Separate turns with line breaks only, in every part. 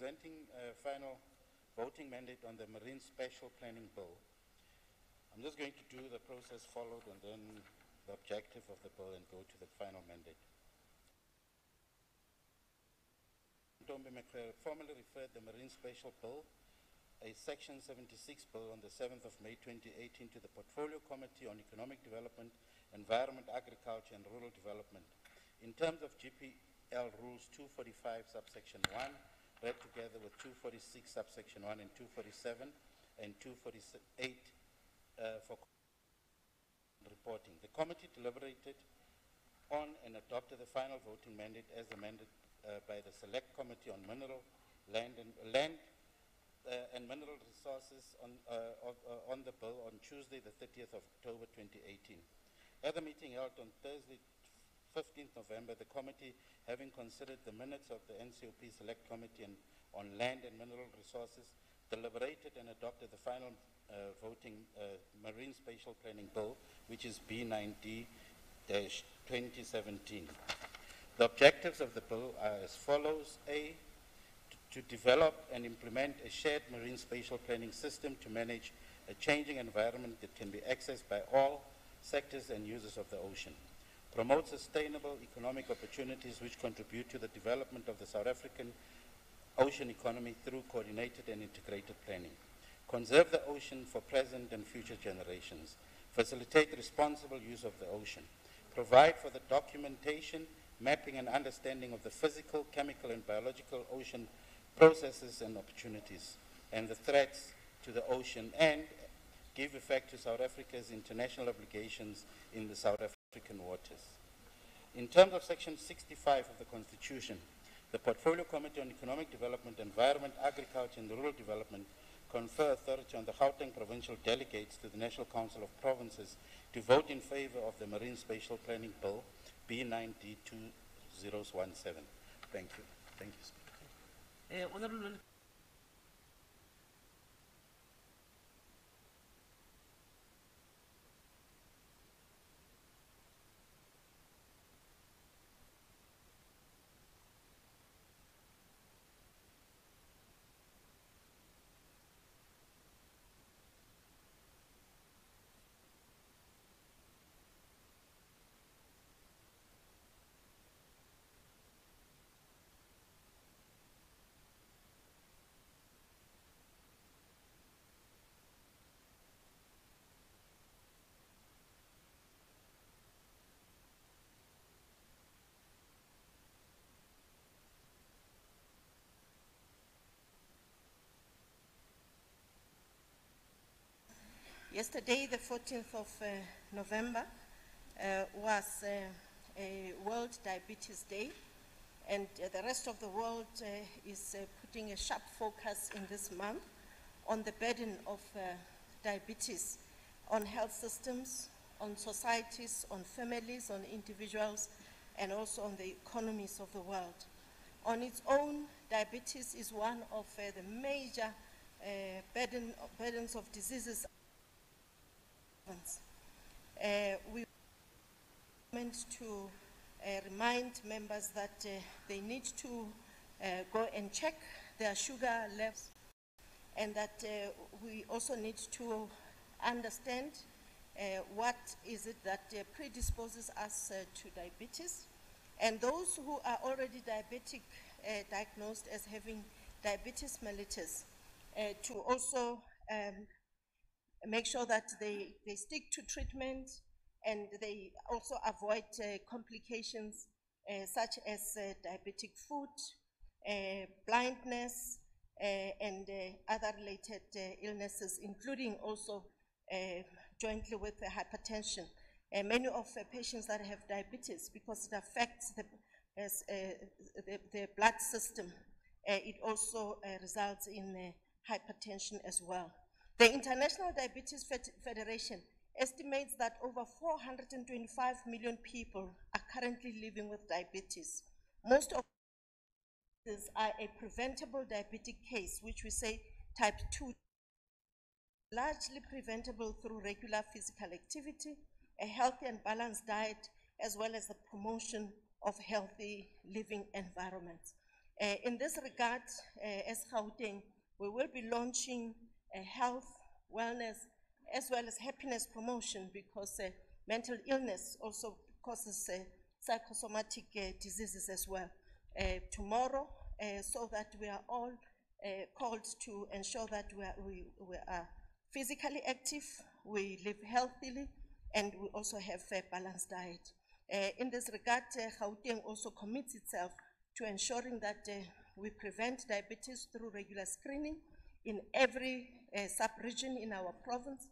presenting a final voting mandate on the Marine Spatial Planning Bill. I'm just going to do the process followed and then the objective of the bill and go to the final mandate. Ntombi McClure formally referred the Marine Spatial Bill, a Section 76 bill on the 7th of May 2018 to the Portfolio Committee on Economic Development, Environment, Agriculture and Rural Development. In terms of GPL Rules 245 subsection 1, read together with 246 subsection 1 and 247 and 248 for reporting. The committee deliberated on and adopted the final voting mandate as amended by the Select Committee on Mineral, Land and Mineral Resources on the bill on Tuesday, the 30th of October 2018. At the meeting held on Thursday, 15th November, the committee, having considered the minutes of the NCOP Select Committee on Land and Mineral Resources, deliberated and adopted the final voting Marine Spatial Planning Bill, which is B90-2017. The objectives of the bill are as follows. A, to develop and implement a shared marine spatial planning system to manage a changing environment that can be accessed by all sectors and users of the ocean. Promote sustainable economic opportunities which contribute to the development of the South African ocean economy through coordinated and integrated planning. Conserve the ocean for present and future generations. Facilitate responsible use of the ocean. Provide for the documentation, mapping and understanding of the physical, chemical and biological ocean processes and opportunities and the threats to the ocean, and give effect to South Africa's international obligations in the South African waters. In terms of Section 65 of the Constitution, the Portfolio Committee on Economic Development, Environment, Agriculture and Rural Development confer authority on the Gauteng Provincial Delegates to the National Council of Provinces to vote in favor of the Marine Spatial Planning Bill, B90-2017. Thank you. Thank you, Speaker.
Honorable.
Yesterday, the 14th of November, was a World Diabetes Day, and the rest of the world is putting a sharp focus in this month on the burden of diabetes on health systems, on societies, on families, on individuals, and also on the economies of the world. On its own, diabetes is one of the major burdens of diseases. We want to remind members that they need to go and check their sugar levels, and that we also need to understand what is it that predisposes us to diabetes, and those who are already diabetic, diagnosed as having diabetes mellitus, to also make sure that they stick to treatment, and they also avoid complications such as diabetic foot, blindness, and other related illnesses, including also jointly with hypertension. Many of the patients that have diabetes, because it affects the blood system, it also results in hypertension as well. The International Diabetes Federation estimates that over 425 million people are currently living with diabetes. Most of these are a preventable diabetic case, which we say type 2, largely preventable through regular physical activity, a healthy and balanced diet, as well as the promotion of healthy living environments. In this regard, as Gauteng, we will be launching health, wellness, as well as happiness promotion, because mental illness also causes psychosomatic diseases as well. Tomorrow, so that we are all called to ensure that we are physically active, we live healthily, and we also have a balanced diet. In this regard, Gauteng also commits itself to ensuring that we prevent diabetes through regular screening in every sub-region in our province,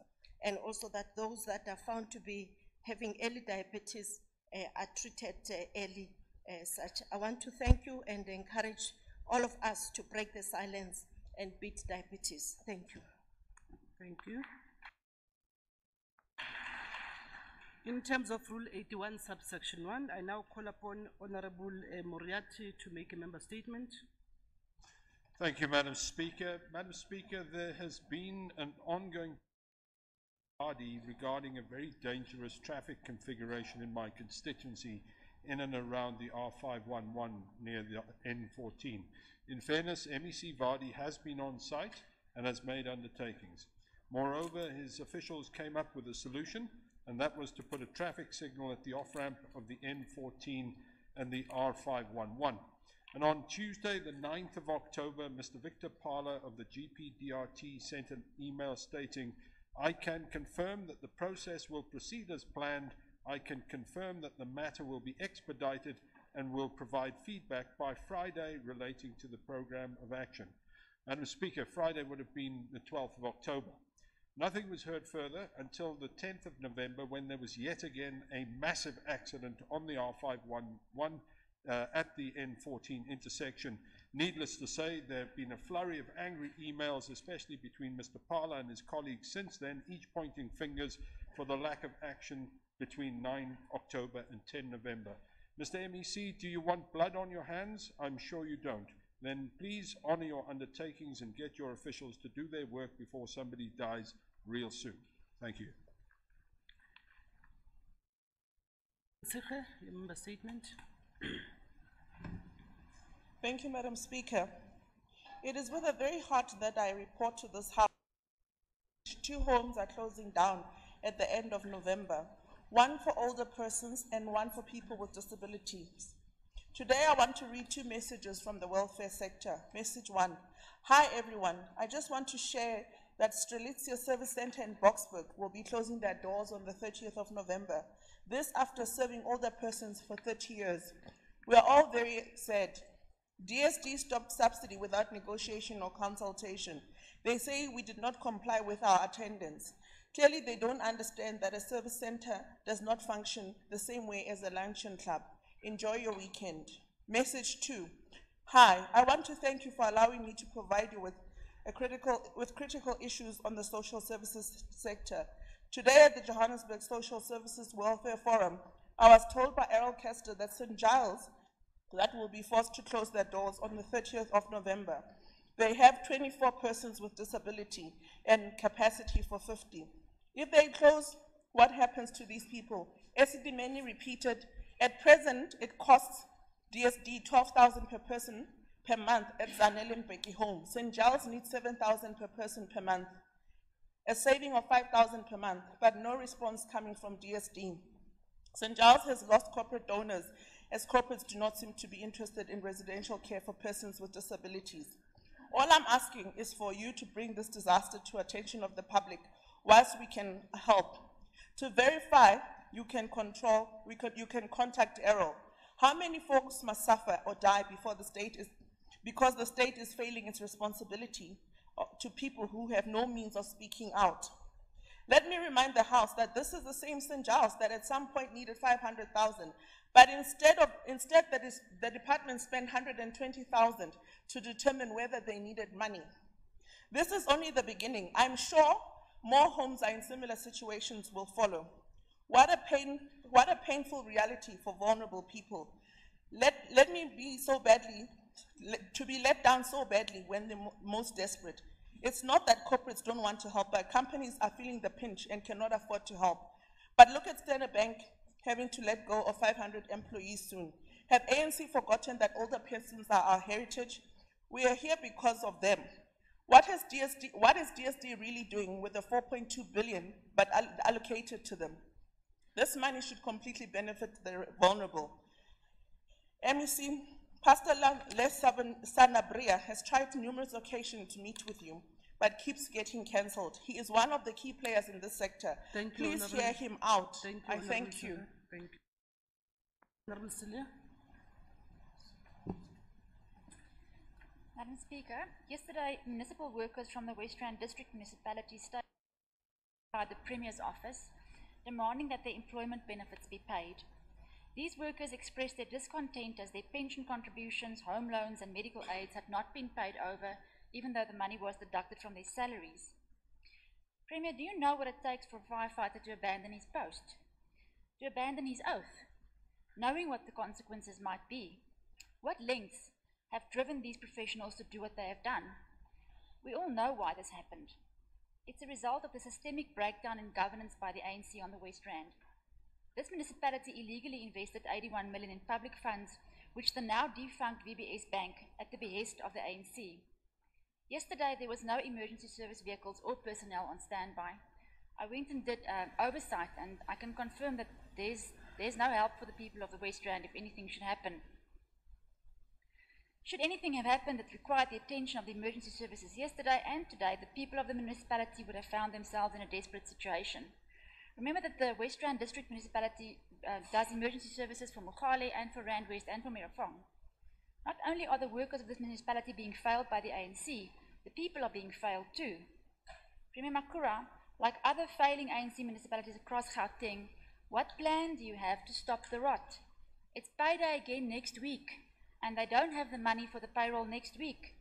and also that those that are found to be having early diabetes are treated early such. I want to thank you and encourage all of us to break the silence and beat diabetes. Thank you.
Thank you. In terms of Rule 81, subsection 1, I now call upon Honorable Moriarty to make a member statement.
Thank you, Madam Speaker. Madam Speaker, there has been an ongoing study regarding a very dangerous traffic configuration in my constituency in and around the R511 near the N14. In fairness, MEC Vardy has been on site and has made undertakings. Moreover, his officials came up with a solution, and that was to put a traffic signal at the off-ramp of the N14 and the R511. And on Tuesday, the 9th of October, Mr. Victor Parler of the GPDRT sent an email stating, "I can confirm that the process will proceed as planned. I can confirm that the matter will be expedited and will provide feedback by Friday relating to the program of action." Madam Speaker, Friday would have been the 12th of October. Nothing was heard further until the 10th of November, when there was yet again a massive accident on the R511 at the N14 intersection. Needless to say, there have been a flurry of angry emails, especially between Mr. Parler and his colleagues since then, each pointing fingers for the lack of action between 9 October and 10 November. Mr. MEC, do you want blood on your hands? I'm sure you don't. Then please honor your undertakings and get your officials to do their work before somebody dies real soon. Thank you.
Sikhe, your member statement.
Thank you, Madam Speaker. It is with a very heart that I report to this House 2 homes are closing down at the end of November, one for older persons and one for people with disabilities. Today, I want to read 2 messages from the welfare sector. Message 1. Hi, everyone. I just want to share that Strelitzia Service Center in Boksburg will be closing their doors on the 30th of November. This after serving older persons for 30 years. We are all very sad. DSD stopped subsidy without negotiation or consultation. They say we did not comply with our attendance. Clearly, they don't understand that a service center does not function the same way as a luncheon club. Enjoy your weekend. Message 2. Hi, I want to thank you for allowing me to provide you with critical issues on the social services sector. Today at the Johannesburg Social Services Welfare Forum, I was told by Errol Kester that St. Giles that will be forced to close their doors on the 30th of November. They have 24 persons with disability and capacity for 50. If they close, what happens to these people? Esidimeni repeated, at present, it costs DSD 12,000 per person per month at Zanele Mbeki home. St. Giles needs 7,000 per person per month, a saving of 5,000 per month, but no response coming from DSD. St. Giles has lost corporate donors, as corporates do not seem to be interested in residential care for persons with disabilities. All I'm asking is for you to bring this disaster to attention of the public whilst we can help. To verify, you can contact Errol. How many folks must suffer or die because the state is failing its responsibility to people who have no means of speaking out? Let me remind the House that this is the same St. Giles that at some point needed 500,000, but instead the department spent 120,000 to determine whether they needed money. This is only the beginning. I'm sure more homes are in similar situations will follow. What a painful reality for vulnerable people. Let me be so badly, to be let down so badly when they're most desperate. It's not that corporates don't want to help, but companies are feeling the pinch and cannot afford to help. But look at Standard Bank having to let go of 500 employees soon, Have ANC forgotten that older persons are our heritage? We are here because of them. What is DSD really doing with the 4.2 billion but allocated to them? This money should completely benefit the vulnerable. MEC, Pastor Les Sanabria has tried numerous occasions to meet with you, but keeps getting cancelled. He is one of the key players in this sector.
Thank you,
Please
Honorable.
hear him out.
Thank you,
I
Honorable
thank you.
Sarah. Thank you. Honorable Celia.
Madam Speaker, yesterday municipal workers from the West Rand District Municipality stayed outside the Premier's office demanding that their employment benefits be paid. These workers expressed their discontent as their pension contributions, home loans and medical aids had not been paid over, even though the money was deducted from their salaries. Premier, do you know what it takes for a firefighter to abandon his post? To abandon his oath, knowing what the consequences might be? What lengths have driven these professionals to do what they have done? We all know why this happened. It's a result of the systemic breakdown in governance by the ANC on the West Rand. This municipality illegally invested 81 million in public funds, which the now defunct VBS Bank at the behest of the ANC. Yesterday, there was no emergency service vehicles or personnel on standby. I went and did oversight, and I can confirm that there's no help for the people of the West Rand if anything should happen. Should anything have happened that required the attention of the emergency services yesterday and today, the people of the municipality would have found themselves in a desperate situation. Remember that the West Rand District Municipality does emergency services for Mogale and for Rand West and for Merafong. Not only are the workers of this municipality being failed by the ANC, the people are being failed too. Premier Makura, like other failing ANC municipalities across Gauteng, what plan do you have to stop the rot? It's payday again next week, and they don't have the money for the payroll next week.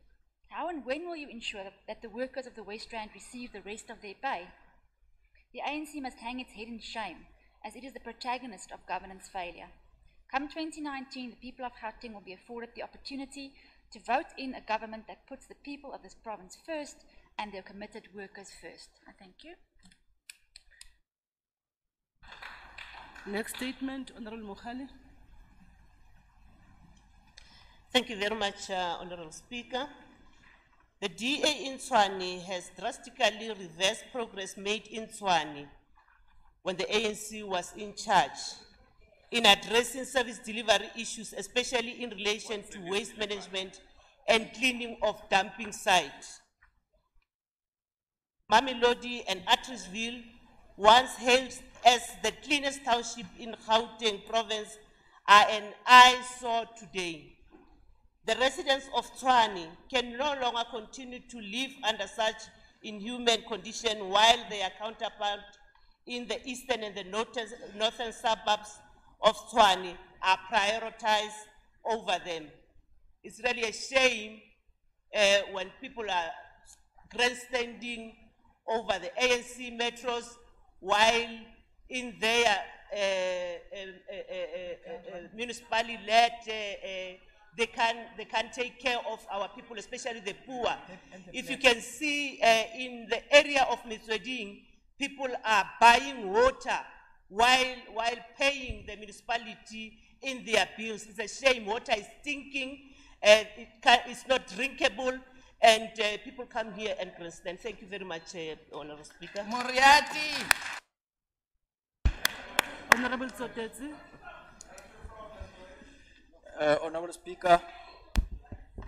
How and when will you ensure that the workers of the West Rand receive the rest of their pay? The ANC must hang its head in shame, as it is the protagonist of governance failure. Come 2019, the people of Gauteng will be afforded the opportunity to vote in a government that puts the people of this province first and their committed workers first. I thank you.
Next statement, Honorable Mogale.
Thank you very much, Honorable Speaker. The DA in Tshwane has drastically reversed progress made in Tshwane when the ANC was in charge in addressing service delivery issues, especially in relation to waste management and cleaning of dumping sites. Mamelodi and Attersville, once hailed as the cleanest township in Gauteng province, are an eyesore today. The residents of Tshwane can no longer continue to live under such inhuman conditions while their counterparts in the eastern and the northern suburbs of Tshwane are prioritized over them. It's really a shame when people are grandstanding over the ANC metros while in their municipality-led they can take care of our people, especially the poor. If you can see in the area of Mitsweding, people are buying water while paying the municipality in their bills. It's a shame. Water is stinking, and it's not drinkable, and people come here and grandstand. Thank you very much, Honorable Speaker.
Moriarty.
Honorable Sotetsi.
Honorable Speaker,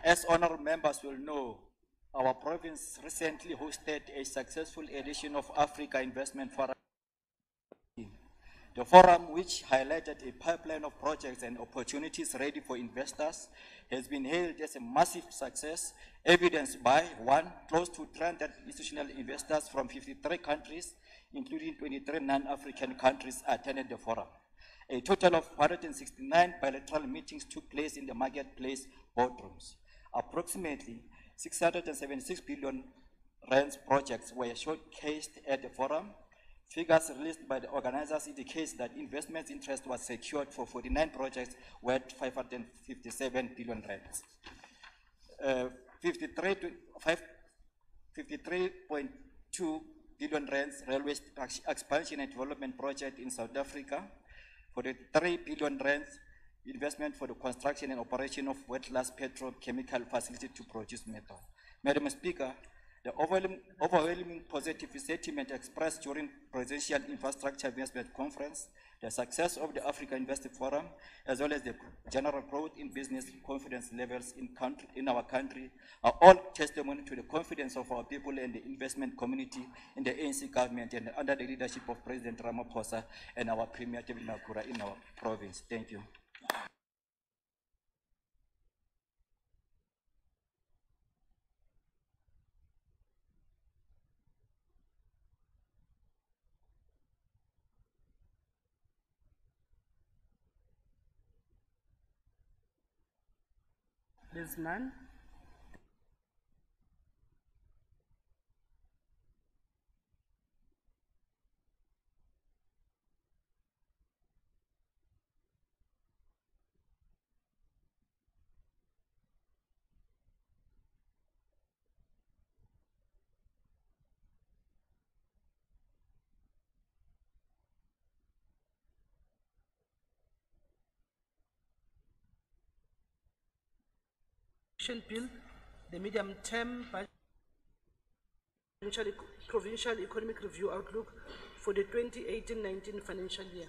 as honorable members will know, our province recently hosted a successful edition of Africa Investment Forum. The forum, which highlighted a pipeline of projects and opportunities ready for investors, has been hailed as a massive success, evidenced by 1, close to 300 institutional investors from 53 countries, including 23 non-African countries, attended the forum. A total of 169 bilateral meetings took place in the marketplace boardrooms. Approximately 676 billion rands projects were showcased at the forum. Figures released by the organizers indicate that investment interest was secured for 49 projects worth 557 billion rands. 53.2 billion rands railway expansion and development project in South Africa, 43 billion rands investment for the construction and operation of world-class petrochemical facility to produce metal. Madam Speaker, the overwhelming positive sentiment expressed during Presidential Infrastructure Investment Conference, the success of the Africa Investor Forum, as well as the general growth in business confidence levels in our country are all testimony to the confidence of our people and the investment community in the ANC government and under the leadership of President Ramaphosa and our Premier David Makura in our province. Thank you.
There's none. Bill, the medium-term provincial economic review outlook for the 2018-19 financial year.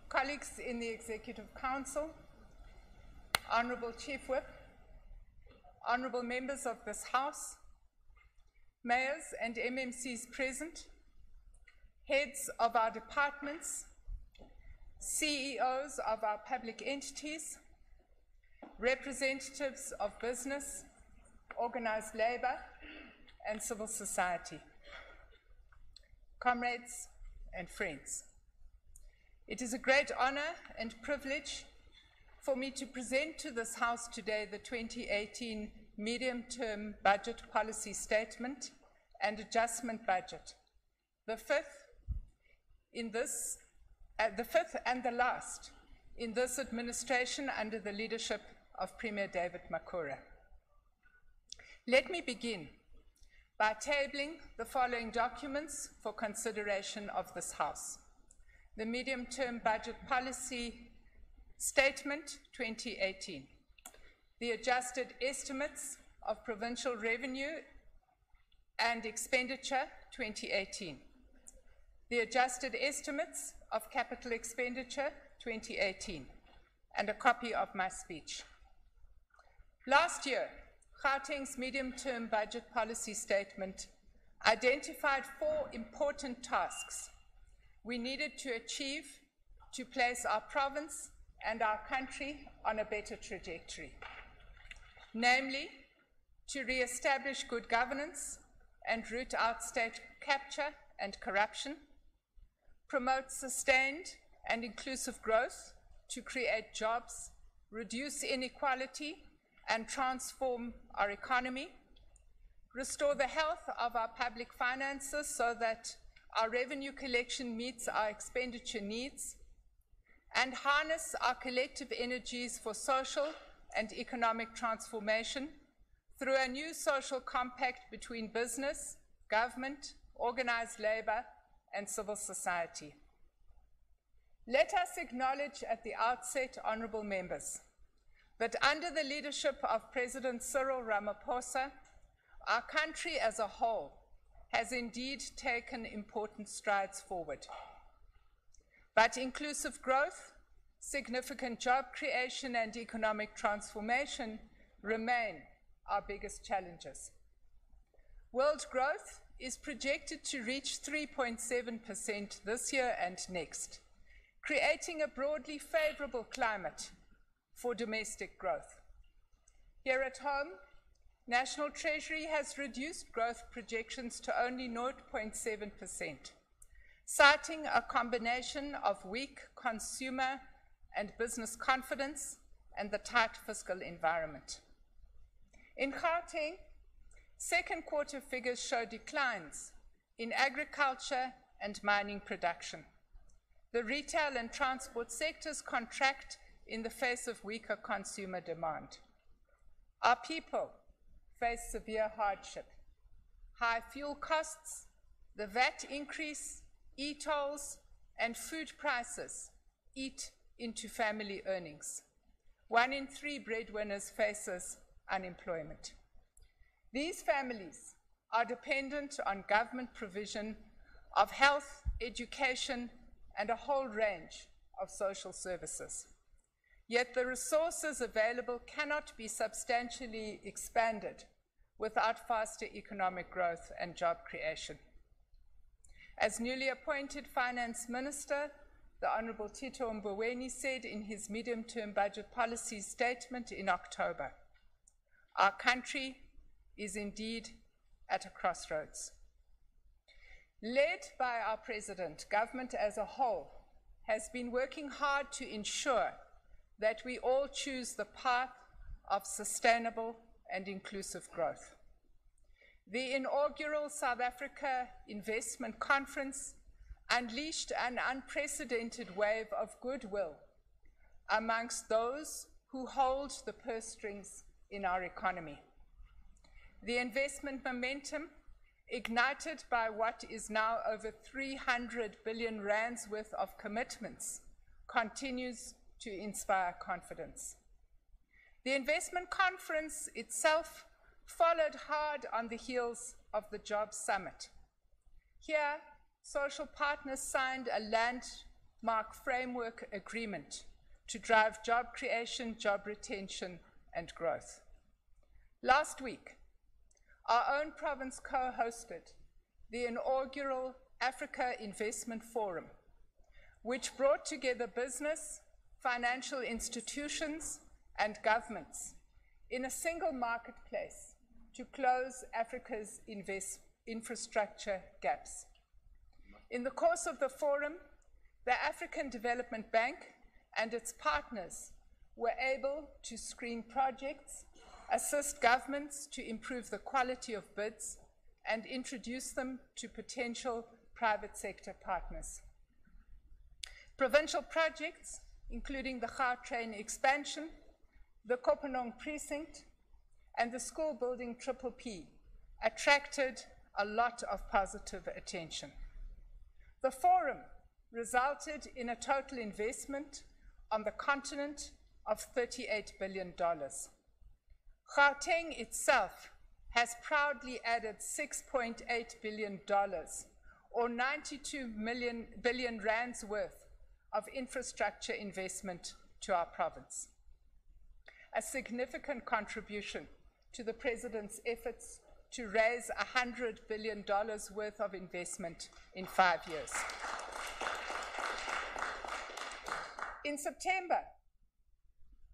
Colleagues in the Executive Council, Honourable Chief Whip, Honourable Members of this House, Mayors and MMCs present, Heads of our departments, CEOs of our public entities, representatives of business, organised labour and civil society, comrades and friends. It is a great honour and privilege for me to present to this House today the 2018 Medium-Term Budget Policy Statement and Adjustment Budget, the fifth and the last in this administration under the leadership of Premier David Makura. Let me begin by tabling the following documents for consideration of this House. The Medium-Term Budget Policy Statement 2018, the Adjusted Estimates of Provincial Revenue and Expenditure 2018, the Adjusted Estimates of Capital Expenditure 2018, and a copy of my speech. Last year, Gauteng's Medium-Term Budget Policy Statement identified 4 important tasks we needed to achieve to place our province and our country on a better trajectory. Namely, to re-establish good governance and root out state capture and corruption, promote sustained and inclusive growth to create jobs, reduce inequality and transform our economy, restore the health of our public finances so that our revenue collection meets our expenditure needs, and harness our collective energies for social and economic transformation through a new social compact between business, government, organised labour, and civil society. Let us acknowledge at the outset, honourable members, that under the leadership of President Cyril Ramaphosa, our country as a whole has indeed taken important strides forward. But inclusive growth, significant job creation and economic transformation remain our biggest challenges. World growth is projected to reach 3.7% this year and next, creating a broadly favourable climate for domestic growth. Here at home, National Treasury has reduced growth projections to only 0.7%, citing a combination of weak consumer and business confidence and the tight fiscal environment. In Gauteng, second quarter figures show declines in agriculture and mining production. The retail and transport sectors contract in the face of weaker consumer demand. Our people face severe hardship. High fuel costs, the VAT increase, e-tolls, and food prices eat into family earnings. 1 in 3 breadwinners faces unemployment. These families are dependent on government provision of health, education, and a whole range of social services. Yet the resources available cannot be substantially expanded without faster economic growth and job creation. As newly appointed Finance Minister, the Honourable Tito Mboweni said in his medium-term budget policy statement in October, our country is indeed at a crossroads. Led by our President, government as a whole has been working hard to ensure that we all choose the path of sustainable and inclusive growth. The inaugural South Africa Investment Conference unleashed an unprecedented wave of goodwill amongst those who hold the purse strings in our economy. The investment momentum, ignited by what is now over 300 billion rands worth of commitments, continues to inspire confidence. The investment conference itself followed hard on the heels of the Jobs Summit. Here, social partners signed a landmark framework agreement to drive job creation, job retention, and growth. Last week, our own province co-hosted the inaugural Africa Investment Forum, which brought together business, financial institutions, and governments in a single marketplace to close Africa's infrastructure gaps. In the course of the forum, the African Development Bank and its partners were able to screen projects, assist governments to improve the quality of bids, and introduce them to potential private sector partners. Provincial projects, including the Gauteng expansion, the Kopanong precinct, and the school building Triple P, attracted a lot of positive attention. The forum resulted in a total investment on the continent of $38 billion. Gauteng itself has proudly added $6.8 billion, or 92 billion rands worth of infrastructure investment to our province. A significant contribution to the President's efforts to raise $100 billion worth of investment in 5 years. In September,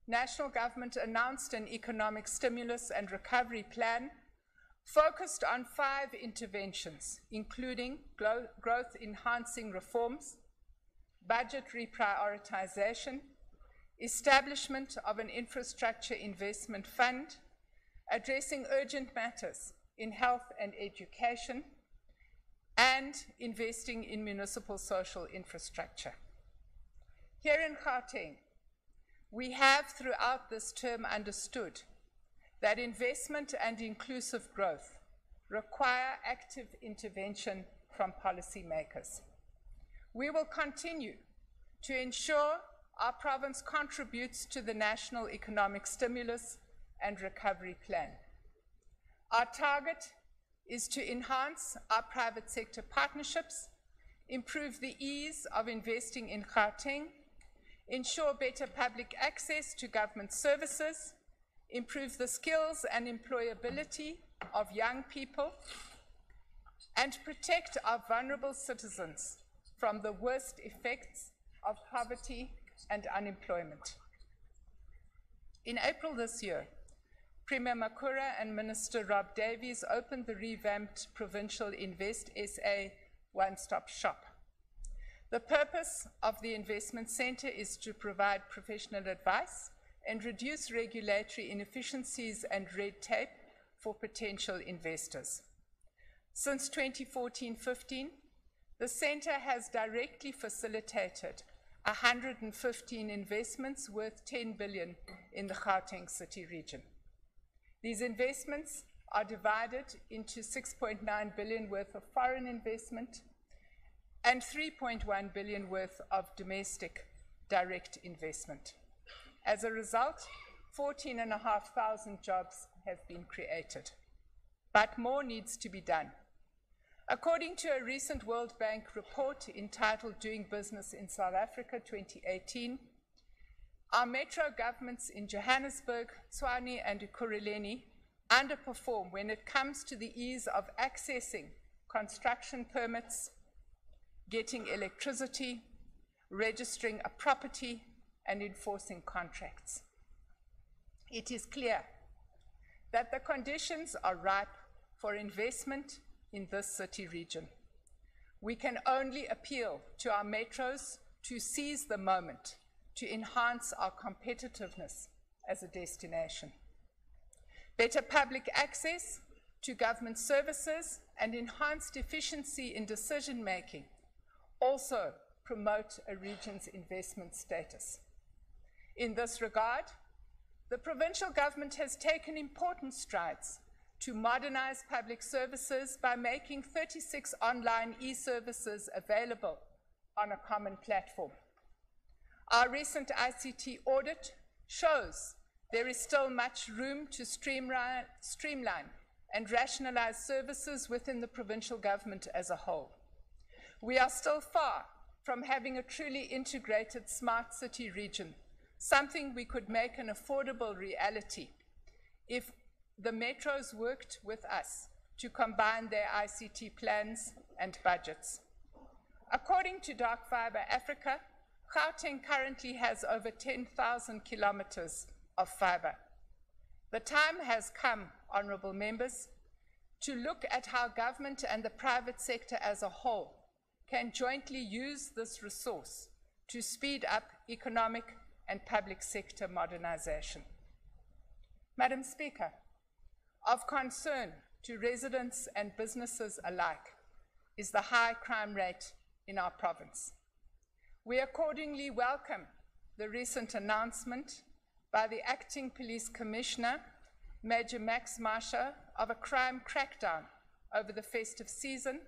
national government announced an economic stimulus and recovery plan focused on 5 interventions, including growth-enhancing reforms, budget reprioritization, establishment of an infrastructure investment fund, addressing urgent matters in health and education, and investing in municipal social infrastructure. Here in Gauteng, we have throughout this term understood that investment and inclusive growth require active intervention from policymakers. We will continue to ensure our province contributes to the national economic stimulus and recovery plan. Our target is to enhance our private sector partnerships, improve the ease of investing in Gauteng, ensure better public access to government services, improve the skills and employability of young people, and protect our vulnerable citizens from the worst effects of poverty and unemployment. In April this year, Premier Makura and Minister Rob Davies opened the revamped Provincial Invest SA one-stop shop. The purpose of the investment centre is to provide professional advice and reduce regulatory inefficiencies and red tape for potential investors. Since 2014-15, the Centre has directly facilitated 115 investments worth 10 billion in the Gauteng city region. These investments are divided into 6.9 billion worth of foreign investment and 3.1 billion worth of domestic direct investment. As a result, 14,500 jobs have been created. But more needs to be done. According to a recent World Bank report entitled Doing Business in South Africa 2018, our metro governments in Johannesburg, Tshwane, and Ekurhuleni underperform when it comes to the ease of accessing construction permits, getting electricity, registering a property, and enforcing contracts. It is clear that the conditions are ripe for investment in this city region. We can only appeal to our metros to seize the moment to enhance our competitiveness as a destination. Better public access to government services and enhanced efficiency in decision-making also promote a region's investment status. In this regard, the provincial government has taken important strides to modernize public services by making 36 online e-services available on a common platform. Our recent ICT audit shows there is still much room to streamline and rationalize services within the provincial government as a whole. We are still far from having a truly integrated smart city region, something we could make an affordable reality if the metros worked with us to combine their ICT plans and budgets. According to Dark Fiber Africa, Gauteng currently has over 10,000 kilometers of fiber. The time has come, honorable members, to look at how government and the private sector as a whole can jointly use this resource to speed up economic and public sector modernization. Madam Speaker, of concern to residents and businesses alike is the high crime rate in our province. We accordingly welcome the recent announcement by the Acting Police Commissioner, Major Max Marsha, of a crime crackdown over the festive season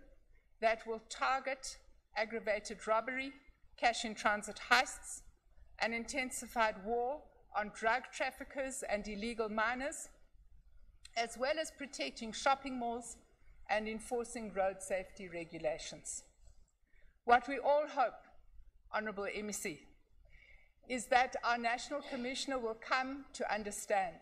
that will target aggravated robbery, cash-in-transit heists, an intensified war on drug traffickers and illegal miners, as well as protecting shopping malls and enforcing road safety regulations. What we all hope, Honourable MEC, is that our National Commissioner will come to understand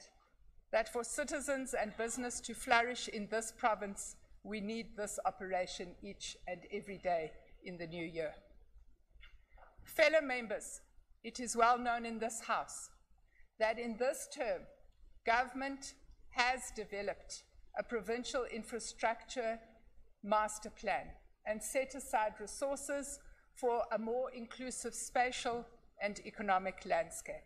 that for citizens and business to flourish in this province, we need this operation each and every day in the new year. Fellow members, it is well known in this House that in this term, government has developed a provincial infrastructure master plan and set aside resources for a more inclusive spatial and economic landscape.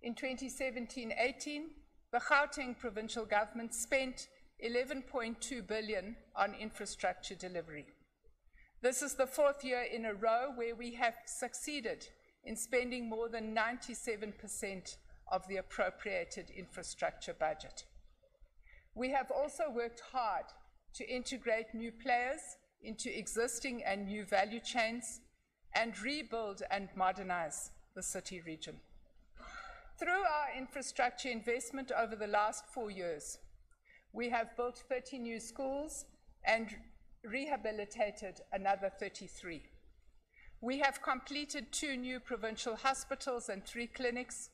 In 2017-18, the Gauteng Provincial Government spent 11.2 billion on infrastructure delivery. This is the fourth year in a row where we have succeeded in spending more than 97% of the appropriated infrastructure budget. We have also worked hard to integrate new players into existing and new value chains and rebuild and modernize the city region. Through our infrastructure investment over the last 4 years, we have built 30 new schools and rehabilitated another 33. We have completed 2 new provincial hospitals and 3 clinics,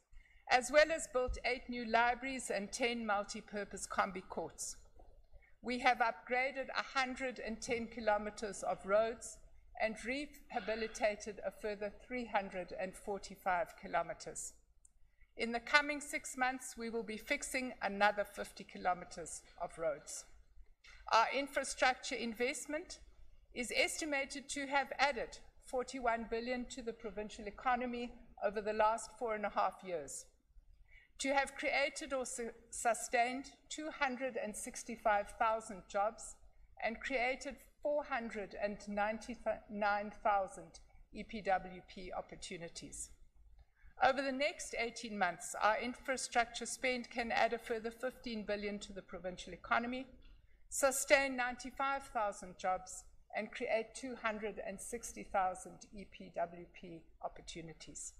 as well as built 8 new libraries and 10 multi-purpose combi courts. We have upgraded 110 kilometers of roads and rehabilitated a further 345 kilometers. In the coming 6 months, we will be fixing another 50 kilometers of roads. Our infrastructure investment is estimated to have added 41 billion to the provincial economy over the last 4.5 years, to have created or sustained 265,000 jobs and created 499,000 EPWP opportunities. Over the next 18 months, our infrastructure spend can add a further 15 billion to the provincial economy, sustain 95,000 jobs, and create 260,000 EPWP opportunities.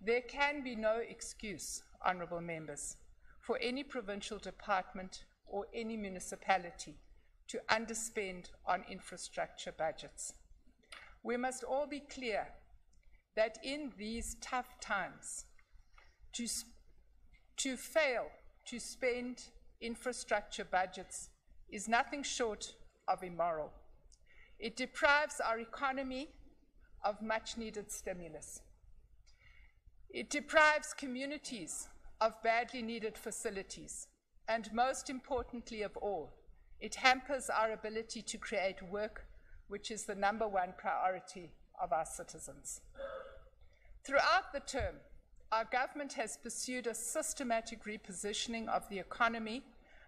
There can be no excuse, honourable members, for any provincial department or any municipality to underspend on infrastructure budgets. We must all be clear that in these tough times, to fail to spend infrastructure budgets is nothing short of immoral. It deprives our economy of much needed stimulus. It deprives communities of badly needed facilities. And most importantly of all, it hampers our ability to create work, which is the #1 priority of our citizens. Throughout the term, our government has pursued a systematic repositioning of the economy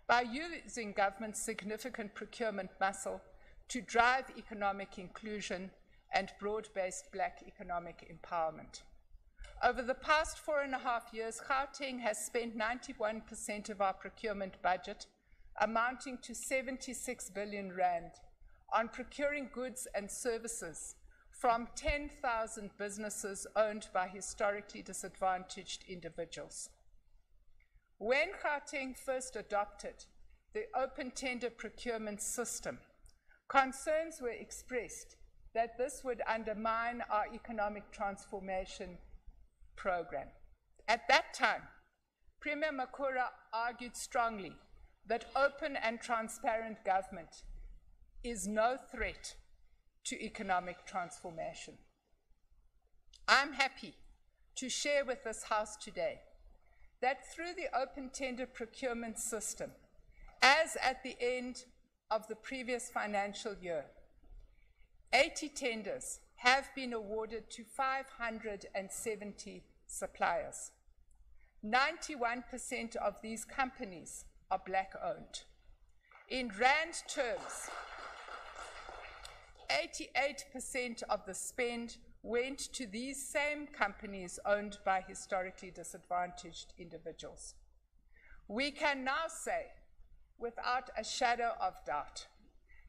by using government's significant procurement muscle to drive economic inclusion and broad-based black economic empowerment. Over the past 4.5 years, Gauteng has spent 91% of our procurement budget, amounting to 76 billion rand, on procuring goods and services from 10,000 businesses owned by historically disadvantaged individuals. When Gauteng first adopted the open tender procurement system, concerns were expressed that this would undermine our economic transformation program. At that time, Premier Makura argued strongly that open and transparent government is no threat to economic transformation. I'm happy to share with this House today that through the open tender procurement system, as at the end of the previous financial year, 80 tenders have been awarded to 570 suppliers. 91% of these companies are black-owned. In rand terms, 88% of the spend went to these same companies owned by historically disadvantaged individuals. We can now say, without a shadow of doubt,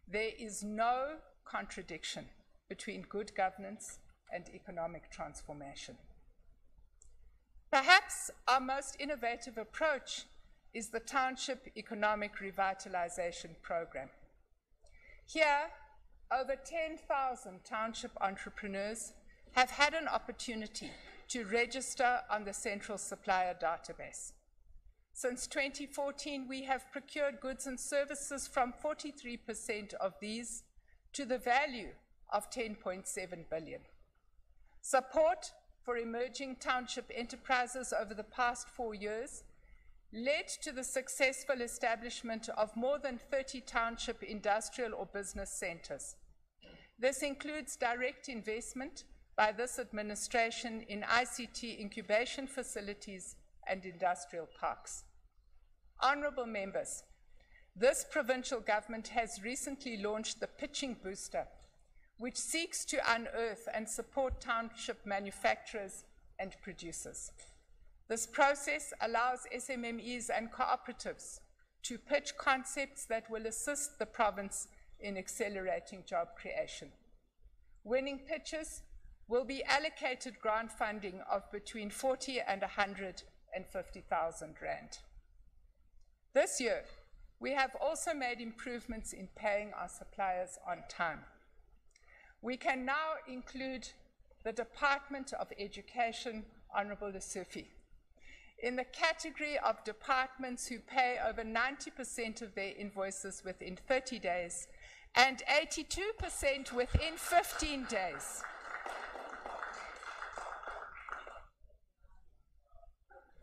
there is no contradiction between good governance and economic transformation. Perhaps our most innovative approach is the Township Economic Revitalization Program. Here, over 10,000 township entrepreneurs have had an opportunity to register on the Central Supplier Database. Since 2014, we have procured goods and services from 43% of these to the value of 10.7 billion. Support for emerging township enterprises over the past 4 years led to the successful establishment of more than 30 township industrial or business centers. This includes direct investment by this administration in ICT incubation facilities and industrial parks. Honourable members, this provincial government has recently launched the Pitching Booster, which seeks to unearth and support township manufacturers and producers. This process allows SMMEs and cooperatives to pitch concepts that will assist the province in accelerating job creation. Winning pitches will be allocated grant funding of between 40 and 150,000 rand. This year, we have also made improvements in paying our suppliers on time. We can now include the Department of Education, Honourable Lesufi, in the category of departments who pay over 90% of their invoices within 30 days and 82% within 15 days.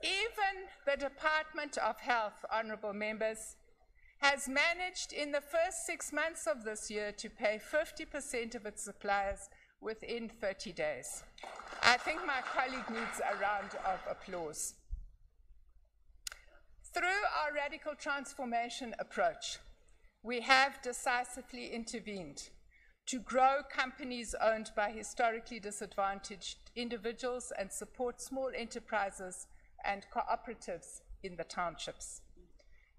Even the Department of Health, honourable members, has managed in the first 6 months of this year to pay 50% of its suppliers within 30 days. I think my colleague needs a round of applause. Through our radical transformation approach, we have decisively intervened to grow companies owned by historically disadvantaged individuals and support small enterprises and cooperatives in the townships.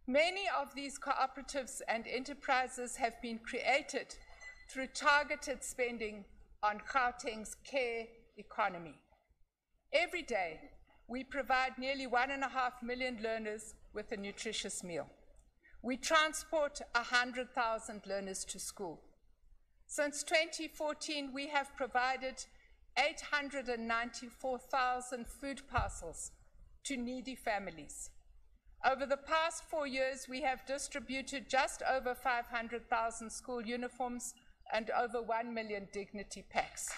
Many of these cooperatives and enterprises have been created through targeted spending on Gauteng's care economy. Every day, we provide nearly 1.5 million learners with a nutritious meal. We transport 100,000 learners to school. Since 2014, we have provided 894,000 food parcels to needy families. Over the past 4 years, we have distributed just over 500,000 school uniforms and over 1 million dignity packs.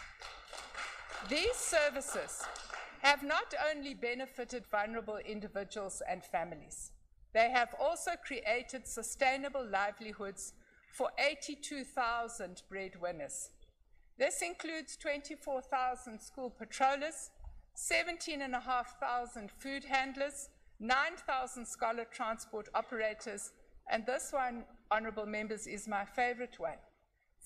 These services have not only benefited vulnerable individuals and families, they have also created sustainable livelihoods for 82,000 breadwinners. This includes 24,000 school patrollers, 17,500 food handlers, 9,000 scholar transport operators, and this one, honorable members, is my favorite one,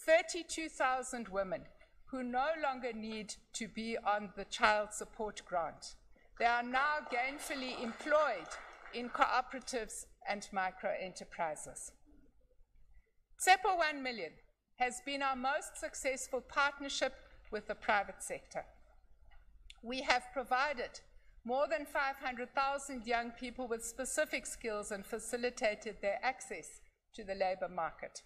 32,000 women who no longer need to be on the child support grant. They are now gainfully employed in cooperatives and micro-enterprises. CEPO 1 Million has been our most successful partnership with the private sector. We have provided more than 500,000 young people with specific skills and facilitated their access to the labor market.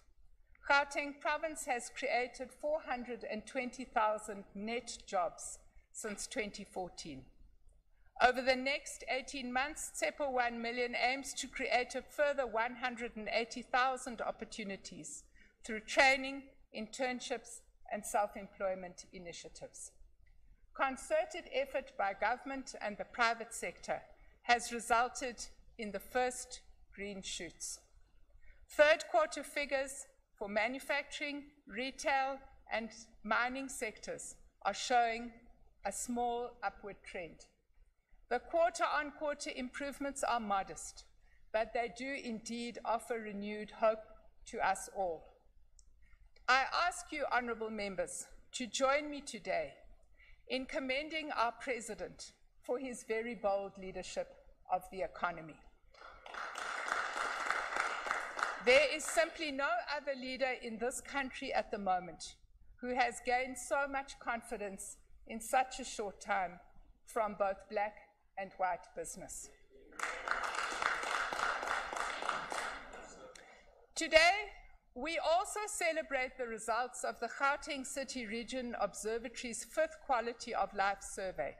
Gauteng Province has created 420,000 net jobs since 2014. Over the next 18 months, CEPO 1 Million aims to create a further 180,000 opportunities through training, internships, and self-employment initiatives. Concerted effort by government and the private sector has resulted in the first green shoots. Third quarter figures for manufacturing, retail, and mining sectors are showing a small upward trend. The quarter-on-quarter improvements are modest, but they do indeed offer renewed hope to us all. I ask you, honorable members, to join me today in commending our president for his very bold leadership of the economy. There is simply no other leader in this country at the moment who has gained so much confidence in such a short time from both black and white business. Today, we also celebrate the results of the Gauteng City Region Observatory's 5th Quality of Life survey,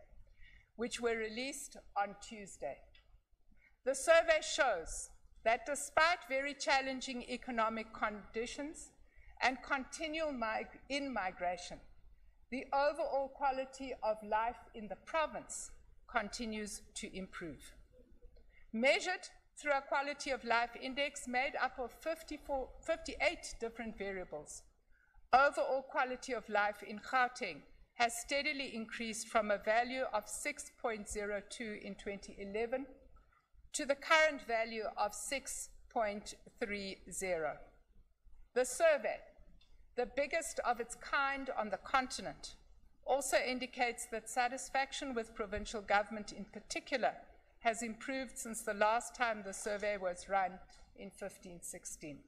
which were released on Tuesday. The survey shows that despite very challenging economic conditions and continual in-migration, the overall quality of life in the province continues to improve. Measured through a quality of life index made up of 58 different variables, overall quality of life in Gauteng has steadily increased from a value of 6.02 in 2011 to the current value of 6.30. The survey, the biggest of its kind on the continent, also indicates that satisfaction with provincial government in particular has improved since the last time the survey was run in 15-16.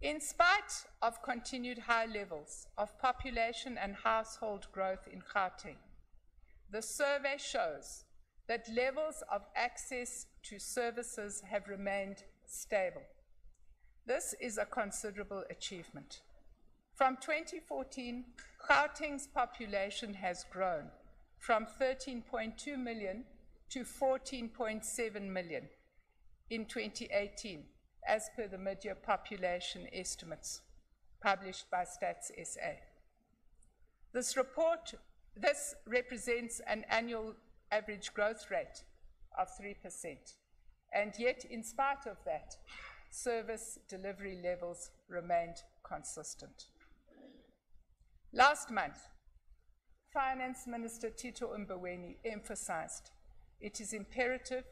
In spite of continued high levels of population and household growth in Gauteng, the survey shows that levels of access to services have remained stable. This is a considerable achievement. From 2014, Gauteng's population has grown from 13.2 million to 14.7 million in 2018, as per the mid-year population estimates published by Stats SA. This represents an annual average growth rate of 3%, and yet, in spite of that, service delivery levels remained consistent. Last month, Finance Minister Tito Mboweni emphasized it is imperative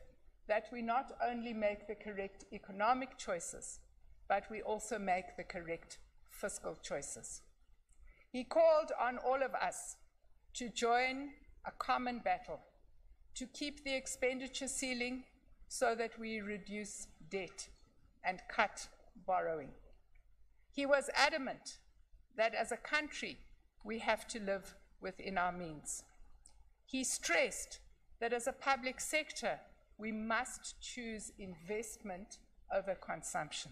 that we not only make the correct economic choices, but we also make the correct fiscal choices. He called on all of us to join a common battle to keep the expenditure ceiling so that we reduce debt and cut borrowing. He was adamant that as a country, we have to live within our means. He stressed that as a public sector, we must choose investment over consumption.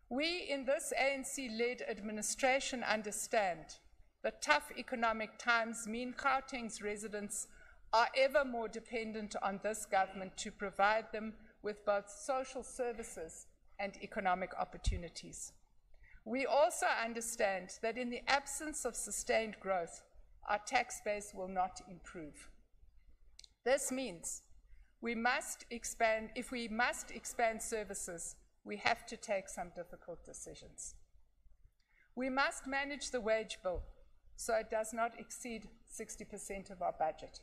We in this ANC-led administration understand that tough economic times mean Gauteng's residents are ever more dependent on this government to provide them with both social services and economic opportunities. We also understand that in the absence of sustained growth, our tax base will not improve. This means if we must expand services, we have to take some difficult decisions. We must manage the wage bill so it does not exceed 60% of our budget.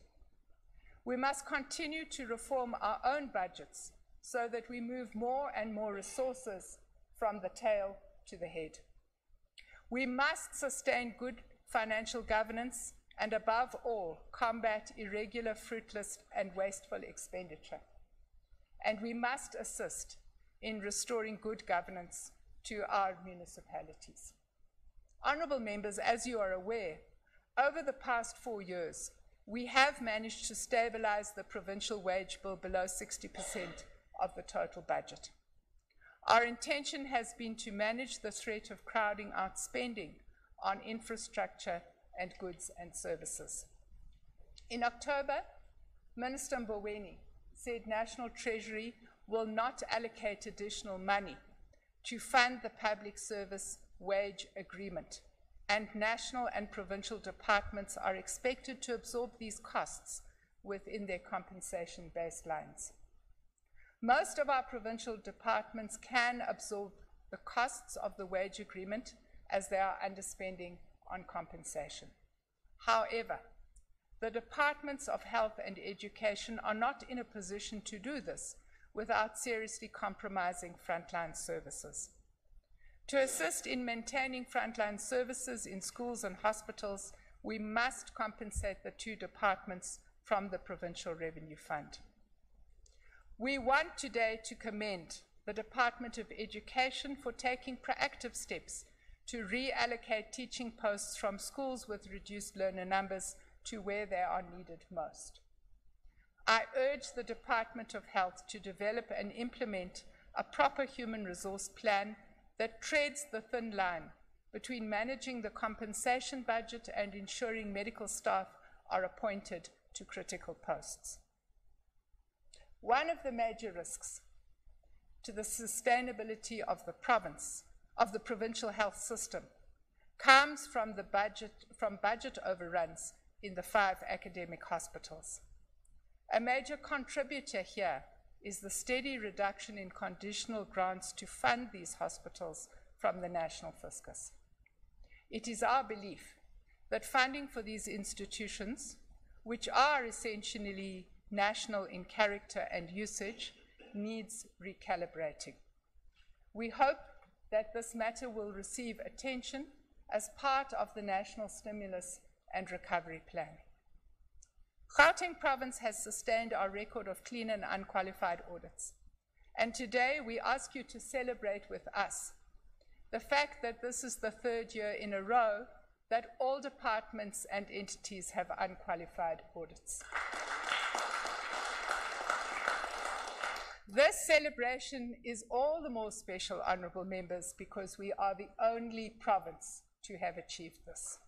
We must continue to reform our own budgets so that we move more and more resources from the tail to the head. We must sustain good financial governance and, above all, combat irregular, fruitless, and wasteful expenditure. And we must assist in restoring good governance to our municipalities. Honourable members, as you are aware, over the past 4 years, we have managed to stabilise the provincial wage bill below 60% of the total budget. Our intention has been to manage the threat of crowding out spending on infrastructure and goods and services. In October, Minister Mboweni said National Treasury will not allocate additional money to fund the public service wage agreement, and national and provincial departments are expected to absorb these costs within their compensation baselines. Most of our provincial departments can absorb the costs of the wage agreement as they are underspending on compensation. However, the departments of health and education are not in a position to do this without seriously compromising frontline services. To assist in maintaining frontline services in schools and hospitals, we must compensate the two departments from the Provincial Revenue Fund. We want today to commend the Department of Education for taking proactive steps to reallocate teaching posts from schools with reduced learner numbers to where they are needed most. I urge the Department of Health to develop and implement a proper human resource plan that treads the thin line between managing the compensation budget and ensuring medical staff are appointed to critical posts. One of the major risks to the sustainability of the province, of the provincial health system, comes from budget overruns in the 5 academic hospitals. A major contributor here is the steady reduction in conditional grants to fund these hospitals from the national fiscus. It is our belief that funding for these institutions, which are essentially national in character and usage, needs recalibrating. We hope that this matter will receive attention as part of the National Stimulus and Recovery Plan. Gauteng Province has sustained our record of clean and unqualified audits. And today we ask you to celebrate with us the fact that this is the 3rd year in a row that all departments and entities have unqualified audits. This celebration is all the more special, honourable members, because we are the only province to have achieved this.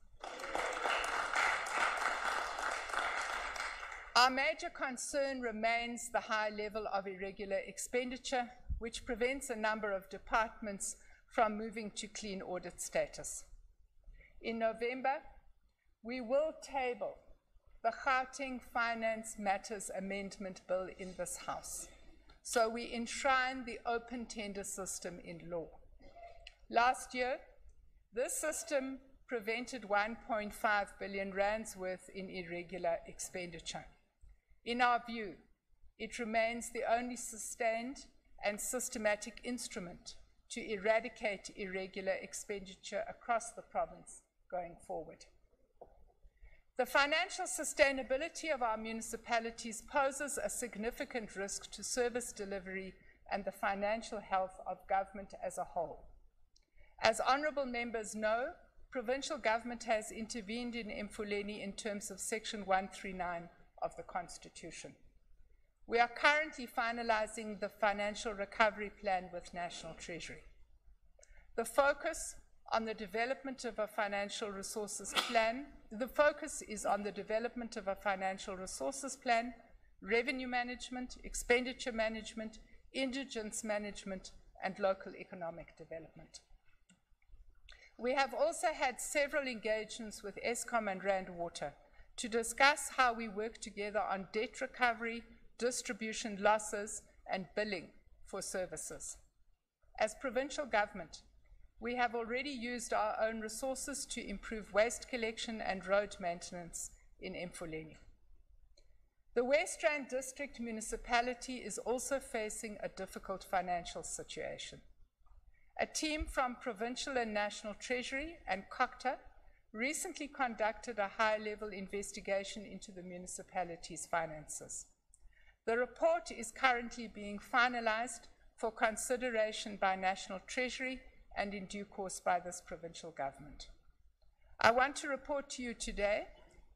Our major concern remains the high level of irregular expenditure, which prevents a number of departments from moving to clean audit status. In November, we will table the Gauteng Finance Matters Amendment Bill in this House, so we enshrine the open tender system in law. Last year, this system prevented 1.5 billion rands worth in irregular expenditure. In our view, it remains the only sustained and systematic instrument to eradicate irregular expenditure across the province going forward. The financial sustainability of our municipalities poses a significant risk to service delivery and the financial health of government as a whole. As honourable members know, provincial government has intervened in Mfuleni in terms of Section 139 of the Constitution. We are currently finalising the financial recovery plan with National Treasury. The focus on the development of a financial resources plan, revenue management, expenditure management, indigence management, and local economic development. We have also had several engagements with Eskom and Rand Water to discuss how we work together on debt recovery, distribution losses, and billing for services. As provincial government, we have already used our own resources to improve waste collection and road maintenance in Mfuleni. The West Rand District Municipality is also facing a difficult financial situation. A team from Provincial and National Treasury and COCTA recently conducted a high-level investigation into the municipality's finances. The report is currently being finalised for consideration by National Treasury and in due course by this provincial government. I want to report to you today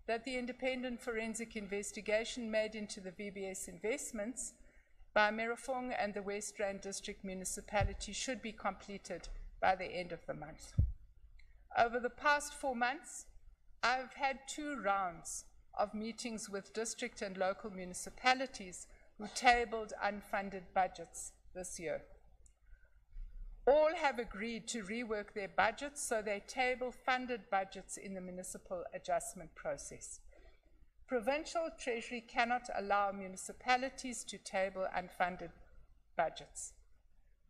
that the independent forensic investigation made into the VBS investments by Merafong and the West Rand District Municipality should be completed by the end of the month. Over the past 4 months, I've had 2 rounds of meetings with district and local municipalities who tabled unfunded budgets this year. All have agreed to rework their budgets so they table funded budgets in the municipal adjustment process. Provincial Treasury cannot allow municipalities to table unfunded budgets.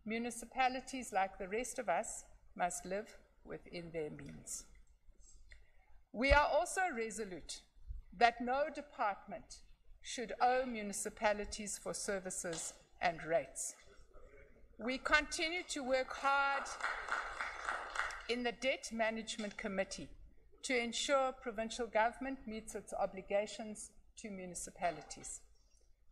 Municipalities, like the rest of us, must live within their means. We are also resolute that no department should owe municipalities for services and rates. We continue to work hard in the Debt Management Committee to ensure provincial government meets its obligations to municipalities.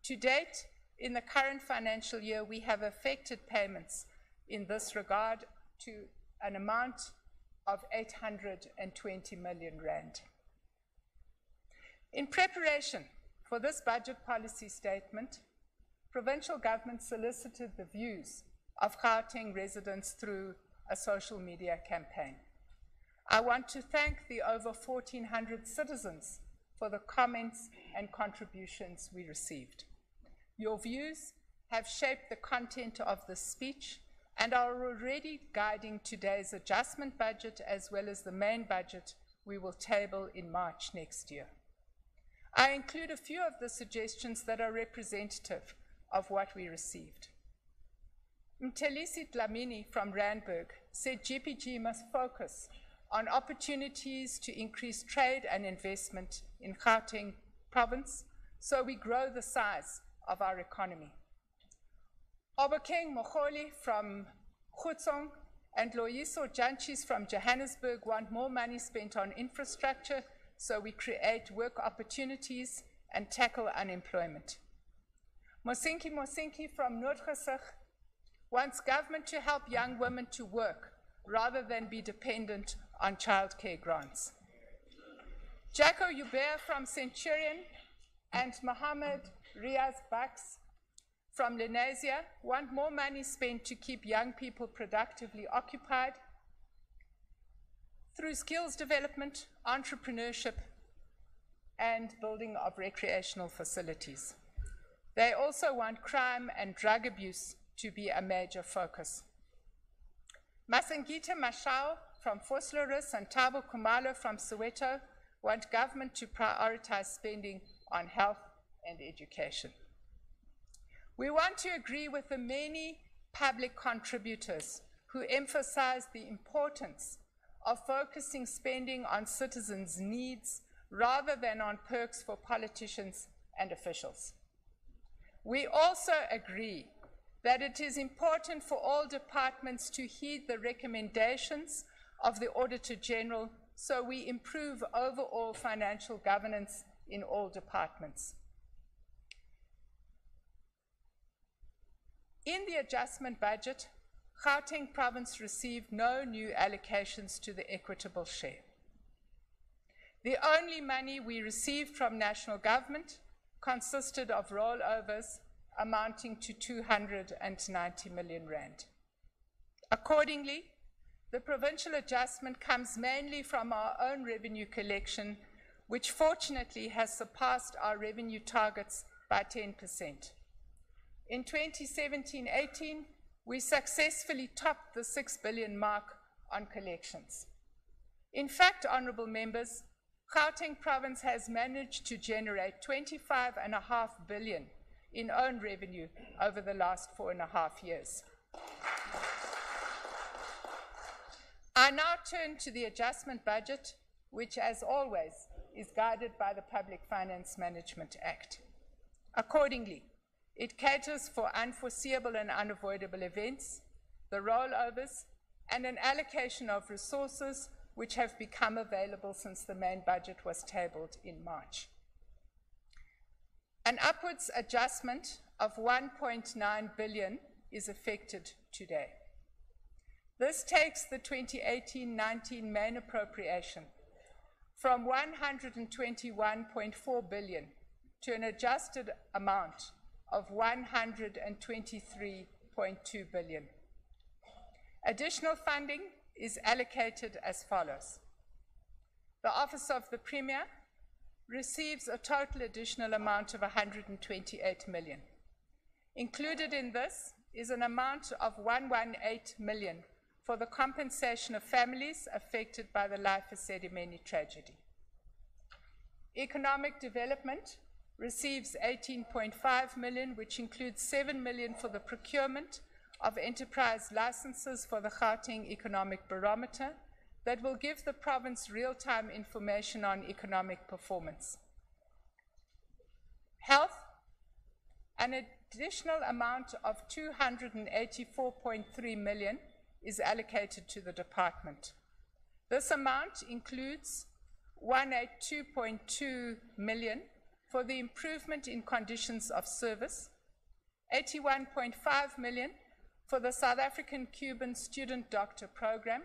To date, in the current financial year, we have effected payments in this regard to an amount of 820 million rand. In preparation for this budget policy statement, provincial government solicited the views of Gauteng residents through a social media campaign. I want to thank the over 1,400 citizens for the comments and contributions we received. Your views have shaped the content of this speech and are already guiding today's adjustment budget as well as the main budget we will table in March next year. I include a few of the suggestions that are representative of what we received. Mtelisi Dlamini from Randburg said GPG must focus on opportunities to increase trade and investment in Gauteng province so we grow the size of our economy. Obakeng Mogoli from Gauteng and Loyiso Janchis from Johannesburg want more money spent on infrastructure so we create work opportunities and tackle unemployment. Mosinki from Noordgesig wants government to help young women to work rather than be dependent on childcare grants. Jacko Hubert from Centurion and Mohammed Riaz Baks from Lenasia want more money spent to keep young people productively occupied through skills development, entrepreneurship, and building of recreational facilities. They also want crime and drug abuse to be a major focus. Masangita Mashao from Vosloorus and Thabo Khumalo from Soweto want government to prioritize spending on health and education. We want to agree with the many public contributors who emphasize the importance of focusing spending on citizens' needs rather than on perks for politicians and officials. We also agree that it is important for all departments to heed the recommendations of the Auditor General so we improve overall financial governance in all departments. In the adjustment budget, Gauteng Province received no new allocations to the equitable share. The only money we received from national government consisted of rollovers amounting to 290 million rand. Accordingly, the provincial adjustment comes mainly from our own revenue collection, which fortunately has surpassed our revenue targets by 10%. In 2017-18, we successfully topped the 6 billion mark on collections. In fact, honourable members, Gauteng Province has managed to generate 25.5 billion in own revenue over the last 4.5 years. I now turn to the adjustment budget, which, as always, is guided by the Public Finance Management Act. Accordingly, it caters for unforeseeable and unavoidable events, the rollovers, and an allocation of resources which have become available since the main budget was tabled in March. An upwards adjustment of 1.9 billion is effected today. This takes the 2018-19 main appropriation from 121.4 billion to an adjusted amount of 123.2 billion. Additional funding is allocated as follows. The Office of the Premier receives a total additional amount of 128 million. Included in this is an amount of 118 million for the compensation of families affected by the Life Esedimeni tragedy. Economic Development receives 18.5 million, which includes 7 million for the procurement of enterprise licenses for the Gauteng Economic Barometer that will give the province real-time information on economic performance. Health, an additional amount of 284.3 million is allocated to the department. This amount includes 182.2 million for the improvement in conditions of service, 81.5 million for the South African Cuban Student Doctor Program,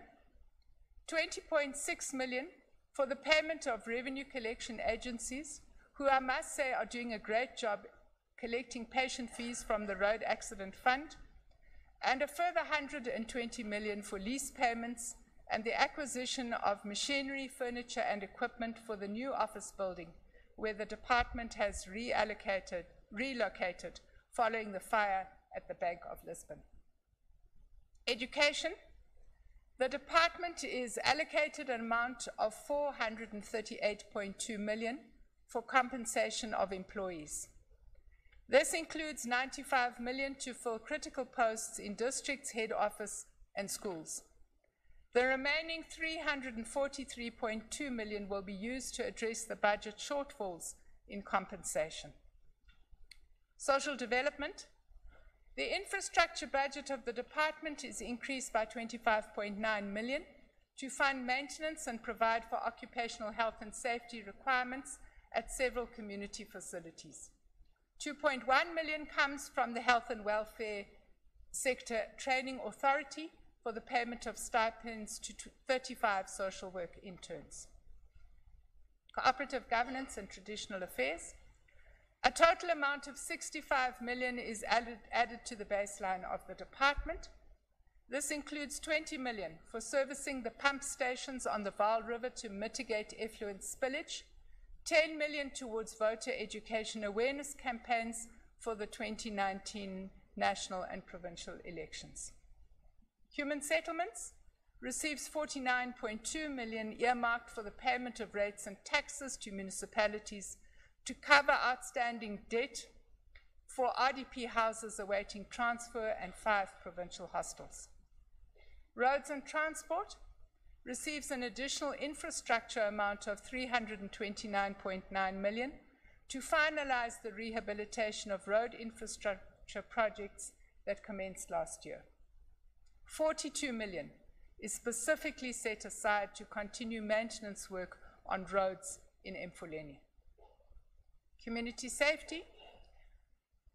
20.6 million for the payment of revenue collection agencies, who I must say are doing a great job collecting patient fees from the Road Accident Fund, and a further 120 million for lease payments and the acquisition of machinery, furniture and equipment for the new office building, where the department has relocated following the fire at the Bank of Lisbon. Education, the department is allocated an amount of 438.2 million for compensation of employees. This includes 95 million to fill critical posts in districts, head office and schools. The remaining 343.2 million will be used to address the budget shortfalls in compensation. Social development, the infrastructure budget of the department is increased by 25.9 million to fund maintenance and provide for occupational health and safety requirements at several community facilities. 2.1 million comes from the Health and Welfare Sector Training Authority for the payment of stipends to 35 social work interns. Cooperative Governance and Traditional Affairs, a total amount of 65 million is added to the baseline of the department. This includes 20 million for servicing the pump stations on the Vaal River to mitigate effluent spillage, 10 million towards voter education awareness campaigns for the 2019 national and provincial elections. Human Settlements receives 49.2 million earmarked for the payment of rates and taxes to municipalities to cover outstanding debt for RDP houses awaiting transfer and 5 provincial hostels. Roads and Transport receives an additional infrastructure amount of 329.9 million to finalize the rehabilitation of road infrastructure projects that commenced last year. 42 million is specifically set aside to continue maintenance work on roads in Mfuleni. Community safety,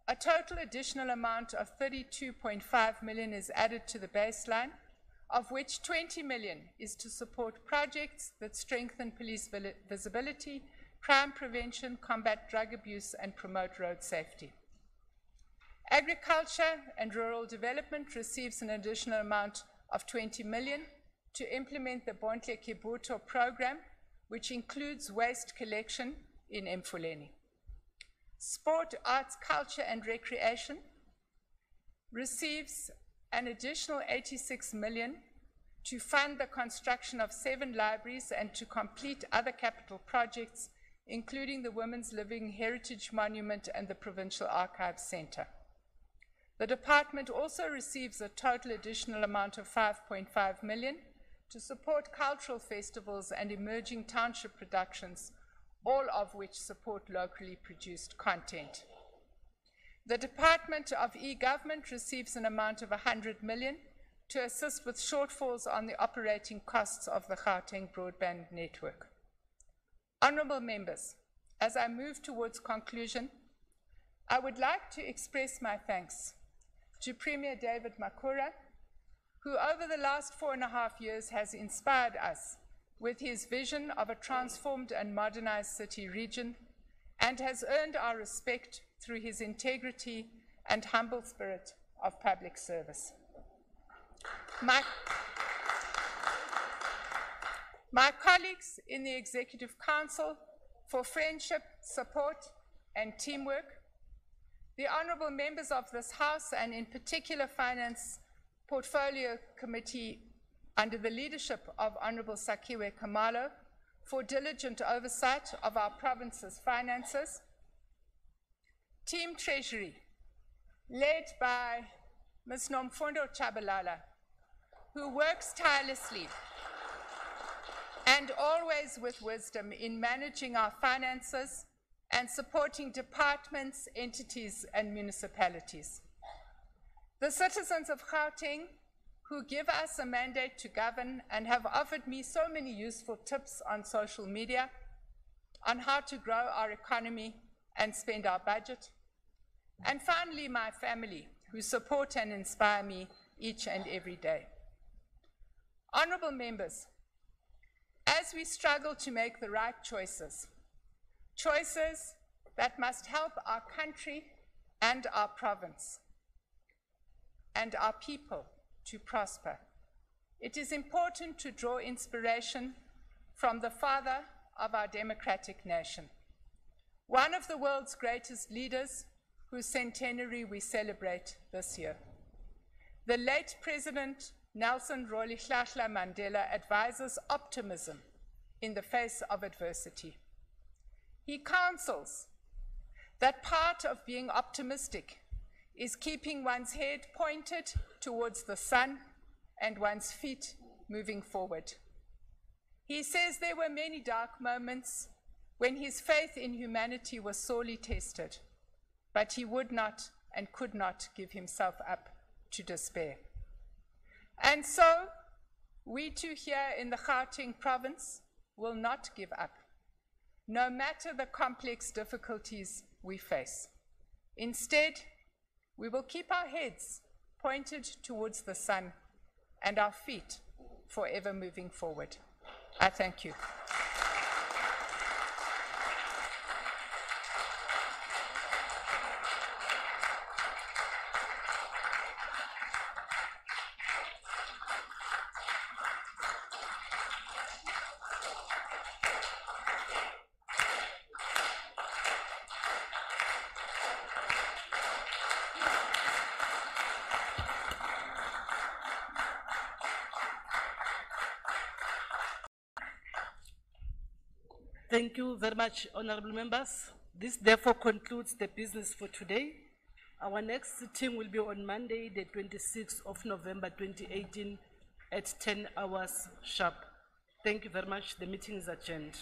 a total additional amount of 32.5 million is added to the baseline, of which 20 million is to support projects that strengthen police visibility, crime prevention, combat drug abuse, and promote road safety. Agriculture and rural development receives an additional amount of 20 million to implement the Bontle Kibuto program, which includes waste collection in Mfuleni. Sport, arts, culture, and recreation receives an additional 86 million to fund the construction of 7 libraries and to complete other capital projects, including the Women's Living Heritage Monument and the Provincial Archives Centre. The department also receives a total additional amount of 5.5 million to support cultural festivals and emerging township productions, all of which support locally produced content. The Department of E-Government receives an amount of 100 million to assist with shortfalls on the operating costs of the Gauteng broadband network. Honourable members, as I move towards conclusion, I would like to express my thanks to Premier David Makura, who over the last 4.5 years has inspired us with his vision of a transformed and modernized city region, and has earned our respect through his integrity and humble spirit of public service. My colleagues in the Executive Council for friendship, support, and teamwork, the honourable members of this House, and in particular Finance Portfolio Committee under the leadership of Honourable Sakiwe Kamalo, for diligent oversight of our province's finances. Team Treasury, led by Ms. Nomfundo Chabalala, who works tirelessly and always with wisdom in managing our finances and supporting departments, entities, and municipalities. The citizens of Gauteng, who give us a mandate to govern and have offered me so many useful tips on social media on how to grow our economy and spend our budget. And finally, my family, who support and inspire me each and every day. Honourable members, as we struggle to make the right choices, choices that must help our country and our province and our people to prosper, it is important to draw inspiration from the father of our democratic nation, one of the world's greatest leaders whose centenary we celebrate this year. The late President Nelson Rolihlahla Mandela advises optimism in the face of adversity. He counsels that part of being optimistic is keeping one's head pointed towards the sun and one's feet moving forward. He says there were many dark moments when his faith in humanity was sorely tested, but he would not and could not give himself up to despair. And so, we too here in the Gauteng province will not give up, no matter the complex difficulties we face. Instead, we will keep our heads pointed towards the sun and our feet forever moving forward. I thank you.
Thank you very much, honourable members. This therefore concludes the business for today. Our next sitting will be on Monday, the 26th of November 2018 at 10 hours sharp. Thank you very much. The meeting is adjourned.